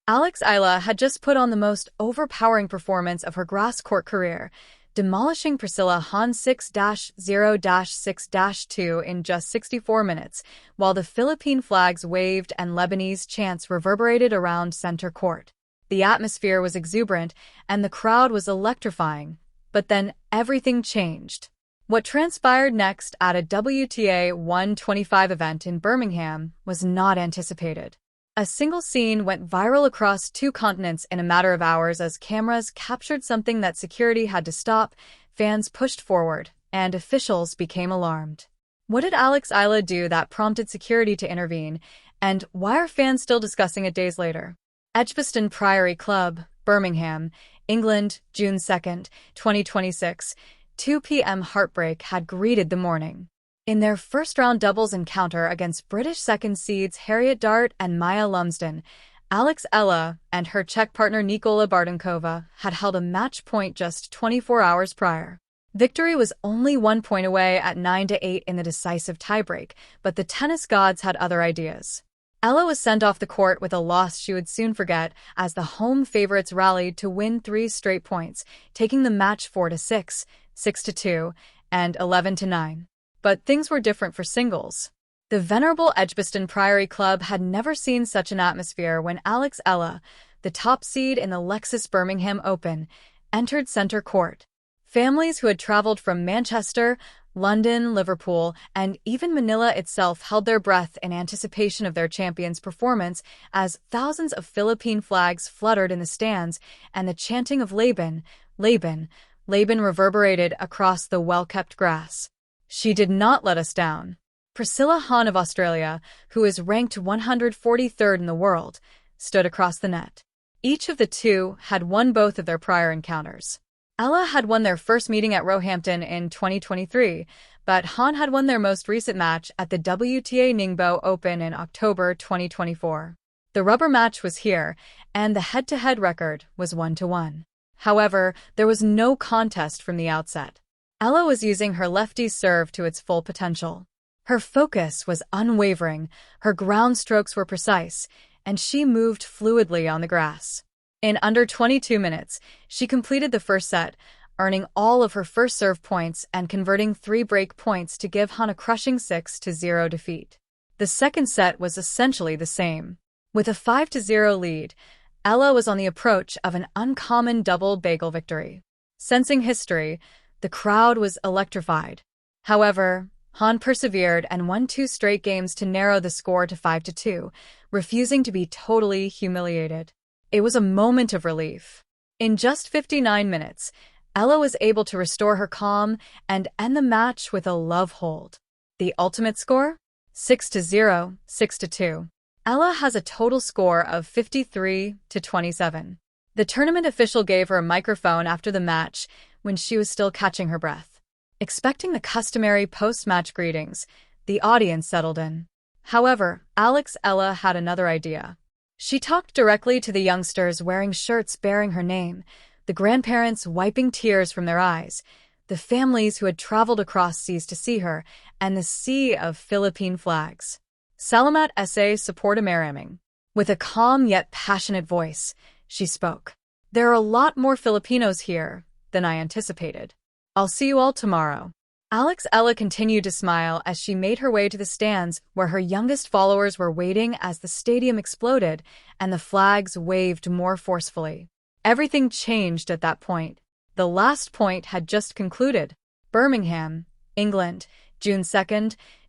Alex Eala had just put on the most overpowering performance of her grass court career, demolishing Priscilla Hahn 6-0-6-2 in just 64 minutes, while the Philippine flags waved and Lebanese chants reverberated around center court. The atmosphere was exuberant, and the crowd was electrifying. But then everything changed. What transpired next at a WTA 125 event in Birmingham was not anticipated. A single scene went viral across 2 continents in a matter of hours as cameras captured something that security had to stop, fans pushed forward, and officials became alarmed. What did Alex Eala do that prompted security to intervene, and why are fans still discussing it days later? Edgbaston Priory Club, Birmingham, England, June 2, 2026, 2 p.m. Heartbreak had greeted the morning. In their first-round doubles encounter against British second seeds Harriet Dart and Maya Lumsden, Alex Eala and her Czech partner Nikola Bartonkova had held a match point just 24 hours prior. Victory was only 1 point away at 9-8 in the decisive tiebreak, but the tennis gods had other ideas. Eala was sent off the court with a loss she would soon forget as the home favorites rallied to win 3 straight points, taking the match 4-6, 6-2, and 11-9. But things were different for singles. The venerable Edgbaston Priory Club had never seen such an atmosphere when Alex Eala, the top seed in the Lexus Birmingham Open, entered center court. Families who had traveled from Manchester, London, Liverpool, and even Manila itself held their breath in anticipation of their champion's performance as thousands of Philippine flags fluttered in the stands and the chanting of Laban, Laban, Laban reverberated across the well-kept grass. She did not let us down. Priscilla Hahn of Australia, who is ranked 143rd in the world, stood across the net. Each of the two had won both of their prior encounters. Eala had won their first meeting at Roehampton in 2023, but Hahn had won their most recent match at the WTA Ningbo Open in October 2024. The rubber match was here, and the head-to-head record was 1-1. However, there was no contest from the outset. Eala was using her lefty serve to its full potential. Her focus was unwavering, her ground strokes were precise, and she moved fluidly on the grass. In under 22 minutes, she completed the first set, earning all of her first serve points and converting 3 break points to give Hahn a crushing 6-0 defeat. The second set was essentially the same. With a 5-0 lead, Eala was on the approach of an uncommon double bagel victory. Sensing history, the crowd was electrified. However, Hahn persevered and won 2 straight games to narrow the score to 5-2, refusing to be totally humiliated. It was a moment of relief. In just 59 minutes, Eala was able to restore her calm and end the match with a love hold. The ultimate score? 6-0, 6-2. Eala has a total score of 53-27. The tournament official gave her a microphone after the match when she was still catching her breath. Expecting the customary post-match greetings, the audience settled in. However, Alex Eala had another idea. She talked directly to the youngsters wearing shirts bearing her name, the grandparents wiping tears from their eyes, the families who had traveled across seas to see her, and the sea of Philippine flags. Salamat sa support maraming. With a calm yet passionate voice, she spoke. There are a lot more Filipinos here than I anticipated. I'll see you all tomorrow. Alex Eala continued to smile as she made her way to the stands where her youngest followers were waiting as the stadium exploded and the flags waved more forcefully. Everything changed at that point. The last point had just concluded. Birmingham, England, June 2,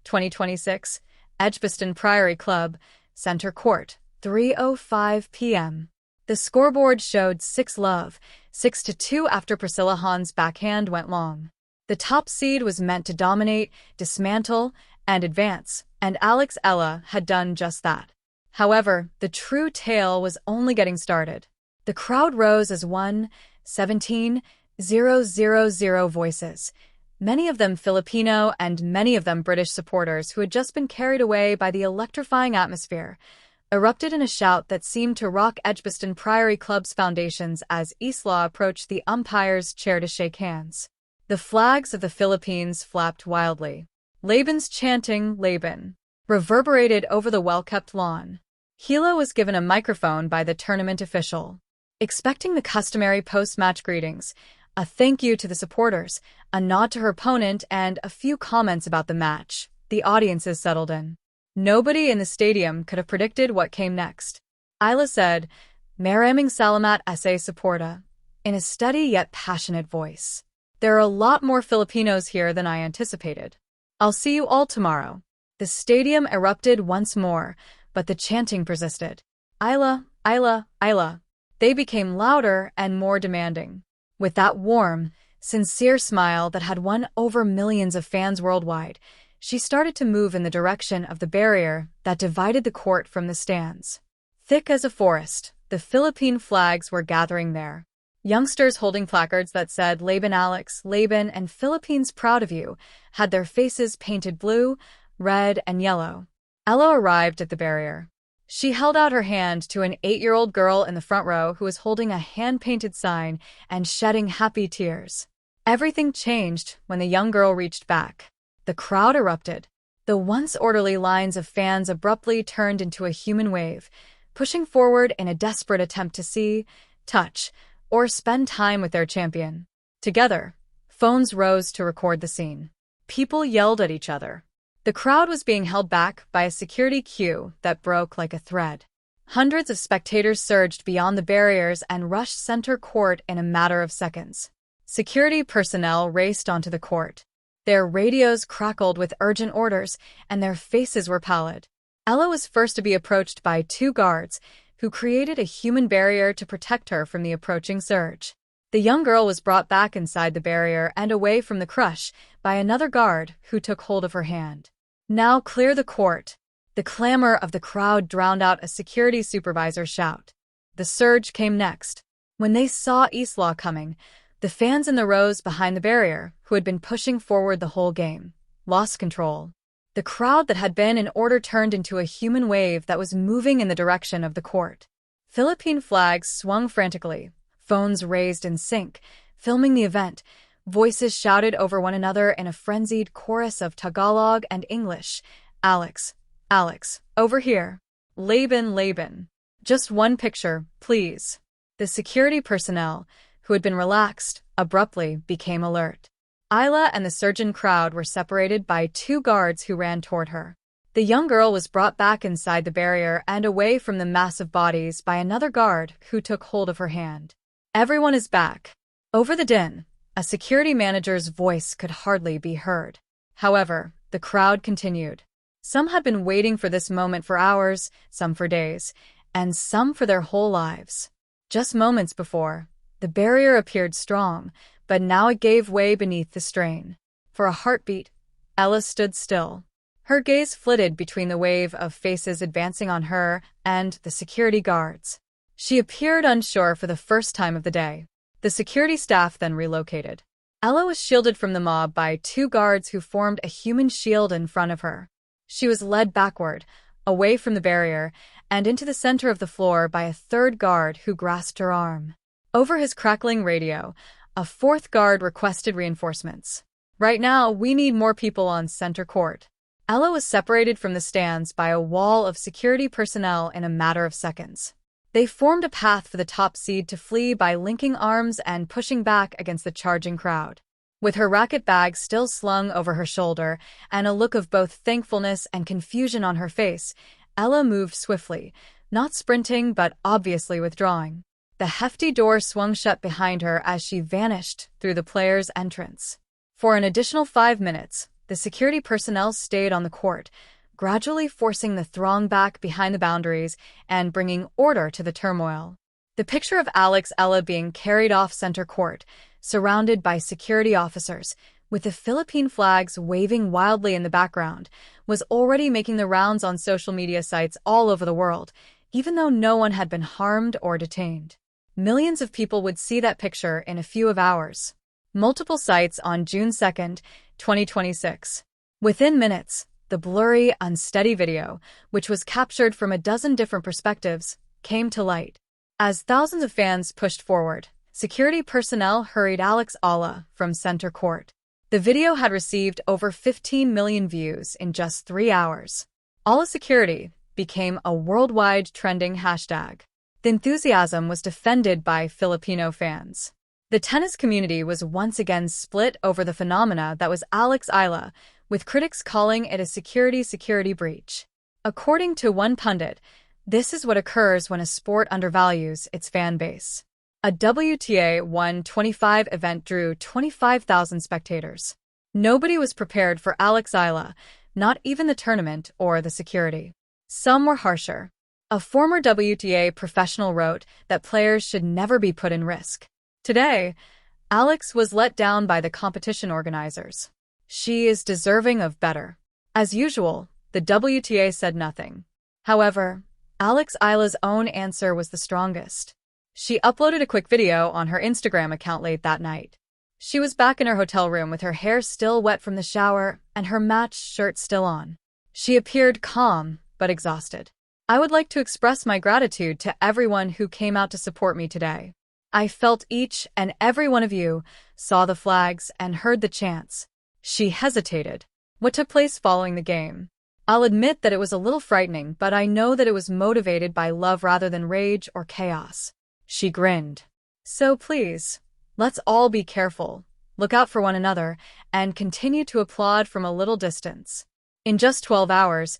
2026, Edgbaston Priory Club, Centre Court, 3:05 p.m. The scoreboard showed 6-love, 6-2 after Priscilla Hahn's backhand went long. The top seed was meant to dominate, dismantle, and advance, and Alex Eala had done just that. However, the true tale was only getting started. The crowd rose as 17,000 voices, many of them Filipino and many of them British supporters who had just been carried away by the electrifying atmosphere, erupted in a shout that seemed to rock Edgbaston Priory Club's foundations as Eala approached the umpire's chair to shake hands. The flags of the Philippines flapped wildly. Laban's chanting, Laban, reverberated over the well-kept lawn. Eala was given a microphone by the tournament official. Expecting the customary post-match greetings, a thank you to the supporters, a nod to her opponent, and a few comments about the match, the audiences settled in. Nobody in the stadium could have predicted what came next. Eala said, "Maraming salamat sa suporta," in a steady yet passionate voice. "There are a lot more Filipinos here than I anticipated. I'll see you all tomorrow." The stadium erupted once more, but the chanting persisted. "Eala, Eala, Eala." They became louder and more demanding. With that warm, sincere smile that had won over millions of fans worldwide, she started to move in the direction of the barrier that divided the court from the stands. Thick as a forest, the Philippine flags were gathering there. Youngsters holding placards that said "Laban Alex, Laban and Philippines proud of you" had their faces painted blue, red, and yellow. Eala arrived at the barrier. She held out her hand to an 8-year-old girl in the front row who was holding a hand-painted sign and shedding happy tears. Everything changed when the young girl reached back. The crowd erupted. The once orderly lines of fans abruptly turned into a human wave, pushing forward in a desperate attempt to see, touch, or spend time with their champion. Together, phones rose to record the scene. People yelled at each other. The crowd was being held back by a security queue that broke like a thread. Hundreds of spectators surged beyond the barriers and rushed center court in a matter of seconds. Security personnel raced onto the court. Their radios crackled with urgent orders, and their faces were pallid. Eala was first to be approached by 2 guards, who created a human barrier to protect her from the approaching surge. The young girl was brought back inside the barrier and away from the crush by another guard who took hold of her hand. "Now clear the court." The clamor of the crowd drowned out a security supervisor's shout. The surge came next. When they saw Eala coming, the fans in the rows behind the barrier, who had been pushing forward the whole game, lost control. The crowd that had been in order turned into a human wave that was moving in the direction of the court. Philippine flags swung frantically, phones raised in sync, filming the event. Voices shouted over one another in a frenzied chorus of Tagalog and English. "Alex, Alex, over here. Laban, Laban. Just one picture, please." The security personnel, who had been relaxed, abruptly became alert. Eala and the surging crowd were separated by 2 guards who ran toward her. The young girl was brought back inside the barrier and away from the massive bodies by another guard who took hold of her hand. "Everyone is back." Over the din, a security manager's voice could hardly be heard. However, the crowd continued. Some had been waiting for this moment for hours, some for days, and some for their whole lives. Just moments before, the barrier appeared strong, but now it gave way beneath the strain. For a heartbeat, Eala stood still. Her gaze flitted between the wave of faces advancing on her and the security guards. She appeared unsure for the first time of the day. The security staff then relocated. Eala was shielded from the mob by 2 guards who formed a human shield in front of her. She was led backward, away from the barrier, and into the center of the floor by a 3rd guard who grasped her arm. Over his crackling radio, a 4th guard requested reinforcements. "Right now, we need more people on center court." Eala was separated from the stands by a wall of security personnel in a matter of seconds. They formed a path for the top seed to flee by linking arms and pushing back against the charging crowd. With her racket bag still slung over her shoulder and a look of both thankfulness and confusion on her face, Eala moved swiftly, not sprinting but obviously withdrawing. The hefty door swung shut behind her as she vanished through the players' entrance. For an additional 5 minutes, the security personnel stayed on the court, gradually forcing the throng back behind the boundaries and bringing order to the turmoil. The picture of Alex Eala being carried off center court, surrounded by security officers, with the Philippine flags waving wildly in the background, was already making the rounds on social media sites all over the world, even though no one had been harmed or detained. Millions of people would see that picture in a few hours. Multiple sites on June 2, 2026. Within minutes, the blurry, unsteady video, which was captured from a dozen different perspectives, came to light. As thousands of fans pushed forward, security personnel hurried Alex Eala from center court. The video had received over 15 million views in just 3 hours. Eala security, became a worldwide trending hashtag. The enthusiasm was defended by Filipino fans. The tennis community was once again split over the phenomena that was Alex Eala, with critics calling it a security breach. According to one pundit, this is what occurs when a sport undervalues its fan base. A WTA 125 event drew 25,000 spectators. Nobody was prepared for Alex Eala, not even the tournament or the security. Some were harsher. A former WTA professional wrote that players should never be put in risk. Today, Alex was let down by the competition organizers. She is deserving of better. As usual, the WTA said nothing. However, Alex Eala's own answer was the strongest. She uploaded a quick video on her Instagram account late that night. She was back in her hotel room with her hair still wet from the shower and her matched shirt still on. She appeared calm, but exhausted. "I would like to express my gratitude to everyone who came out to support me today. I felt each and every one of you, saw the flags, and heard the chants." She hesitated. What took place following the game? "I'll admit that it was a little frightening, but I know that it was motivated by love rather than rage or chaos." She grinned. "So please, let's all be careful, look out for one another, and continue to applaud from a little distance." In just 12 hours,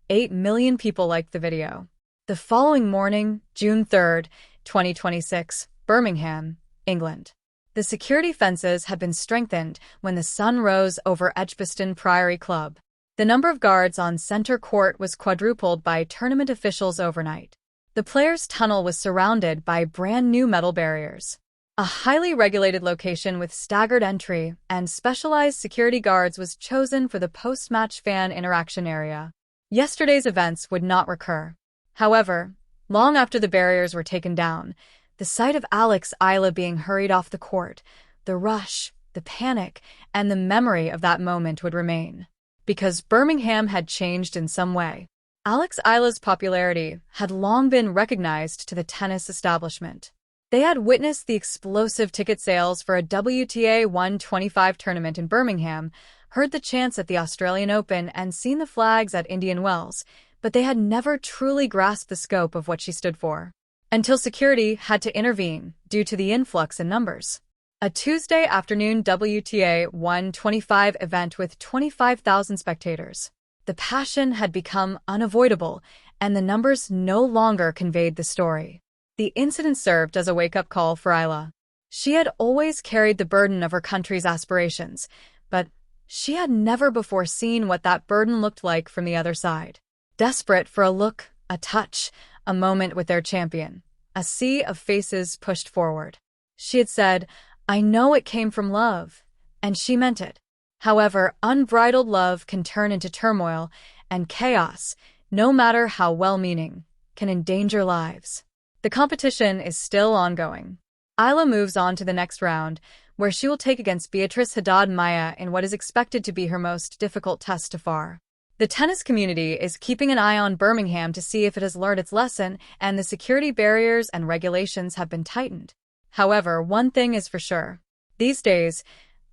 8 million people liked the video. The following morning, June 3, 2026, Birmingham, England. The security fences had been strengthened when the sun rose over Edgbaston Priory Club. The number of guards on center court was quadrupled by tournament officials overnight. The players' tunnel was surrounded by brand new metal barriers. A highly regulated location with staggered entry and specialized security guards was chosen for the post-match fan interaction area. Yesterday's events would not recur. However, long after the barriers were taken down, the sight of Alex Eala being hurried off the court, the rush, the panic, and the memory of that moment would remain. Because Birmingham had changed in some way. Alex Eala's popularity had long been recognized to the tennis establishment. They had witnessed the explosive ticket sales for a WTA 125 tournament in Birmingham, heard the chants at the Australian Open, and seen the flags at Indian Wells, but they had never truly grasped the scope of what she stood for. Until security had to intervene due to the influx in numbers. A Tuesday afternoon WTA 125 event with 25,000 spectators. The passion had become unavoidable, and the numbers no longer conveyed the story. The incident served as a wake-up call for Eala. She had always carried the burden of her country's aspirations, but she had never before seen what that burden looked like from the other side. Desperate for a look, a touch, a moment with their champion. A sea of faces pushed forward. She had said, "I know it came from love," and she meant it. However, unbridled love can turn into turmoil, and chaos, no matter how well-meaning, can endanger lives. The competition is still ongoing. Eala moves on to the next round, where she will take against Beatrice Haddad Maia in what is expected to be her most difficult test so far. The tennis community is keeping an eye on Birmingham to see if it has learned its lesson and the security barriers and regulations have been tightened. However, one thing is for sure. These days,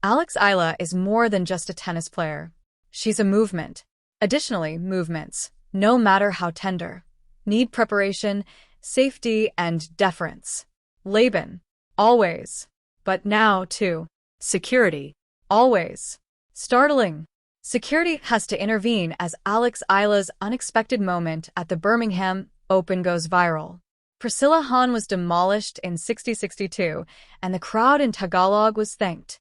Alex Eala is more than just a tennis player. She's a movement. Additionally, movements, no matter how tender, need preparation, safety, and deference. Laban, always. But now, too. Security, always. Startling. Security has to intervene as Alex Eala's unexpected moment at the Birmingham Open goes viral. Priscilla Hahn was demolished in 60-62, and the crowd in Tagalog was thanked.